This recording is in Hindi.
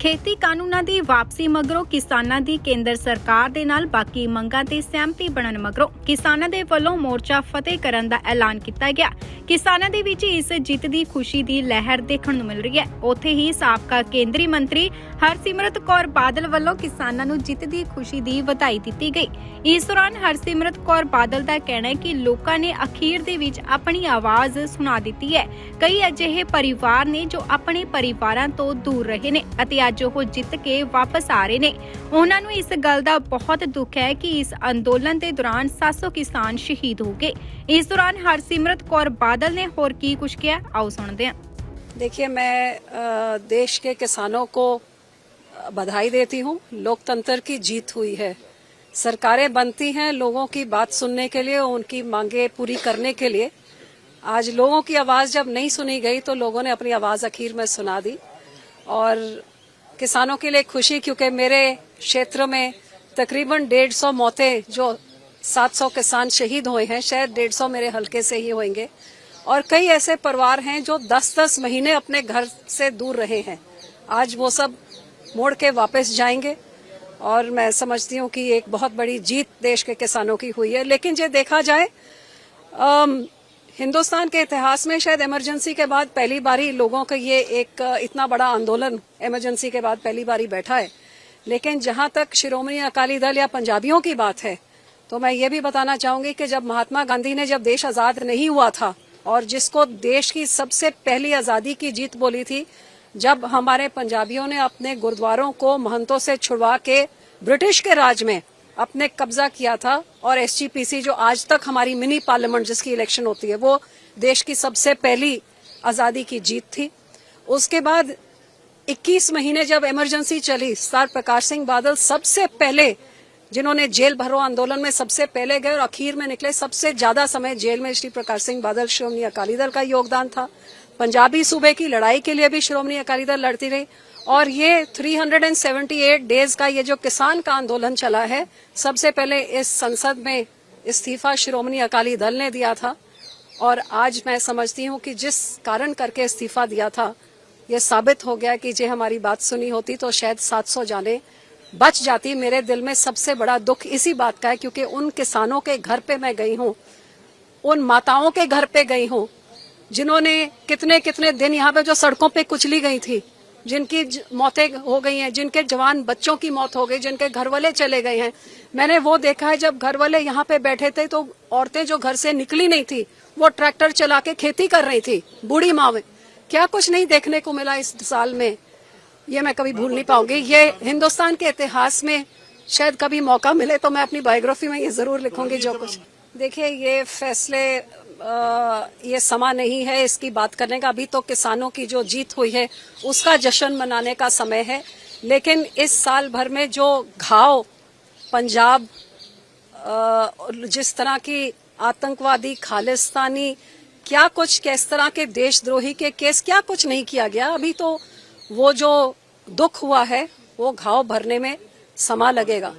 ਖੇਤੀ ਕਾਨੂੰਨਾਂ ਦੀ ਵਾਪਸੀ ਮਗਰੋਂ ਕਿਸਾਨਾਂ ਦੀ ਕੇਂਦਰ ਸਰਕਾਰ ਦੇ ਨਾਲ ਬਾਕੀ ਮੰਗਾਂ ਤੇ ਸਹਿਮਤੀ ਬਣਨ ਮਗਰੋਂ ਕਿਸਾਨਾਂ ਦੇ ਵੱਲੋਂ ਮੋਰਚਾ ਫਤਿਹ ਕਰਨ ਦਾ ਐਲਾਨ ਕੀਤਾ ਗਿਆ। ਕਿਸਾਨਾਂ ਦੇ ਵਿੱਚ ਇਸ ਜਿੱਤ ਦੀ ਖੁਸ਼ੀ ਦੀ ਲਹਿਰ ਦੇਖਣ ਨੂੰ ਮਿਲ ਰਹੀ ਹੈ। ਉੱਥੇ ਹੀ ਸਾਬਕਾ ਕੇਂਦਰੀ ਮੰਤਰੀ ਹਰਸਿਮਰਤ ਕੌਰ ਬਾਦਲ ਵੱਲੋਂ ਕਿਸਾਨਾਂ ਨੂੰ ਜਿੱਤ ਦੀ ਖੁਸ਼ੀ ਦੀ ਵਧਾਈ ਦਿੱਤੀ ਗਈ। ਇਸ ਦੌਰਾਨ ਹਰਸਿਮਰਤ ਕੌਰ ਬਾਦਲ ਦਾ ਕਹਿਣਾ ਹੈ ਕਿ ਲੋਕਾਂ ਨੇ ਅਖੀਰ ਦੇ ਵਿੱਚ ਆਪਣੀ ਆਵਾਜ਼ ਸੁਣਾ ਦਿੱਤੀ ਹੈ। ਕਈ ਅਜਿਹੇ ਪਰਿਵਾਰ ਨੇ ਜੋ ਆਪਣੇ ਪਰਿਵਾਰਾਂ ਤੋਂ ਦੂਰ ਰਹੇ ਨੇ ਅਤੇ ਅੱਜ ਉਹ ਜਿੱਤ ਕੇ ਵਾਪਸ ਆ ਰਹੇ ਨੇ। ਉਹਨਾਂ ਨੂੰ ਇਸ ਗੱਲ ਦਾ ਬਹੁਤ ਦੁੱਖ ਹੈ ਕਿ ਇਸ ਅੰਦੋਲਨ ਦੇ ਦੌਰਾਨ 700 किसान शहीद हो गए। इस दौरान हरसिमरत कौर बादल ने और की कुछ किया, आओ सुनते हैं। देखिए, मैं देश के किसानों को बधाई देती हूँ। लोकतंत्र की जीत हुई है। सरकारें बनती हैं लोगों की बात सुनने के लिए, उनकी मांगे पूरी करने के लिए। आज लोगों की आवाज़ जब नहीं सुनी गई तो लोगों ने अपनी आवाज़ आखिर में सुना दी। और किसानों के लिए खुशी, क्योंकि मेरे क्षेत्र में तकरीबन 150 मौतें, जो 700 किसान शहीद हुए हैं, शायद 150 मेरे हलके से ही होंगे। और कई ऐसे परिवार हैं जो 10-10 महीने अपने घर से दूर रहे हैं। आज वो सब मोड़ के वापस जाएंगे और मैं समझती हूँ कि एक बहुत बड़ी जीत देश के किसानों की हुई है। लेकिन ये देखा जाए, हिंदुस्तान के इतिहास में शायद इमरजेंसी के बाद पहली बारी लोगों का ये एक इतना बड़ा आंदोलन इमरजेंसी के बाद पहली बारी बैठा है। लेकिन जहाँ तक शिरोमणि अकाली दल या पंजाबियों की बात है, तो मैं ये भी बताना चाहूंगी कि जब महात्मा गांधी ने जब देश आज़ाद नहीं हुआ था और जिसको देश की सबसे पहली आज़ादी की जीत बोली थी, जब हमारे पंजाबियों ने अपने गुरुद्वारों को महंतों से छुड़वा के ब्रिटिश के राज में अपने कब्जा किया था, और SGPC जो आज तक हमारी मिनी पार्लियामेंट जिसकी इलेक्शन होती है, वो देश की सबसे पहली आज़ादी की जीत थी। उसके बाद 21 महीने जब इमरजेंसी चली, सरदार प्रकाश सिंह बादल सबसे पहले, जिन्होंने जेल भरो आंदोलन में सबसे पहले गए और आखिर में निकले। सबसे ज्यादा समय जेल में श्री प्रकाश सिंह बादल, श्रोमणी अकाली दल का योगदान था। पंजाबी सूबे की लड़ाई के लिए भी श्रोमणी अकाली दल लड़ती रही। और ये 378 डेज का ये जो किसान का आंदोलन चला है, सबसे पहले इस संसद में इस्तीफा श्रोमणी अकाली दल ने दिया था। और आज मैं समझती हूँ कि जिस कारण करके इस्तीफा दिया था, ये साबित हो गया कि जे हमारी बात सुनी होती तो शायद 700 जाने बच जाती। मेरे दिल में सबसे बड़ा दुख इसी बात का है, क्योंकि उन किसानों के घर पे मैं गई हूँ, उन माताओं के घर पे गई हूँ, जिन्होंने कितने कितने दिन यहाँ पे जो सड़कों पे कुचली गई थी, जिनकी मौतें हो गई हैं, जिनके जवान बच्चों की मौत हो गई, जिनके घर वाले चले गए हैं। मैंने वो देखा है, जब घर वाले यहाँ पे बैठे थे तो औरतें जो घर से निकली नहीं थी, वो ट्रैक्टर चला के खेती कर रही थी, बूढ़ी माँ। क्या कुछ नहीं देखने को मिला इस साल में, ये मैं कभी भूल नहीं पाऊंगी। ये हिंदुस्तान के इतिहास में शायद कभी मौका मिले तो मैं अपनी बायोग्राफी में ये जरूर लिखूंगी जो कुछ। देखिए, ये फैसले, ये समा नहीं है इसकी बात करने का। अभी तो किसानों की जो जीत हुई है उसका जश्न मनाने का समय है। लेकिन इस साल भर में जो घाव पंजाब, जिस तरह की आतंकवादी, खालिस्तानी, क्या कुछ, किस तरह के देशद्रोही के केस, क्या कुछ नहीं किया गया। अभी तो वो जो दुख हुआ है वो घाव भरने में समा लगेगा।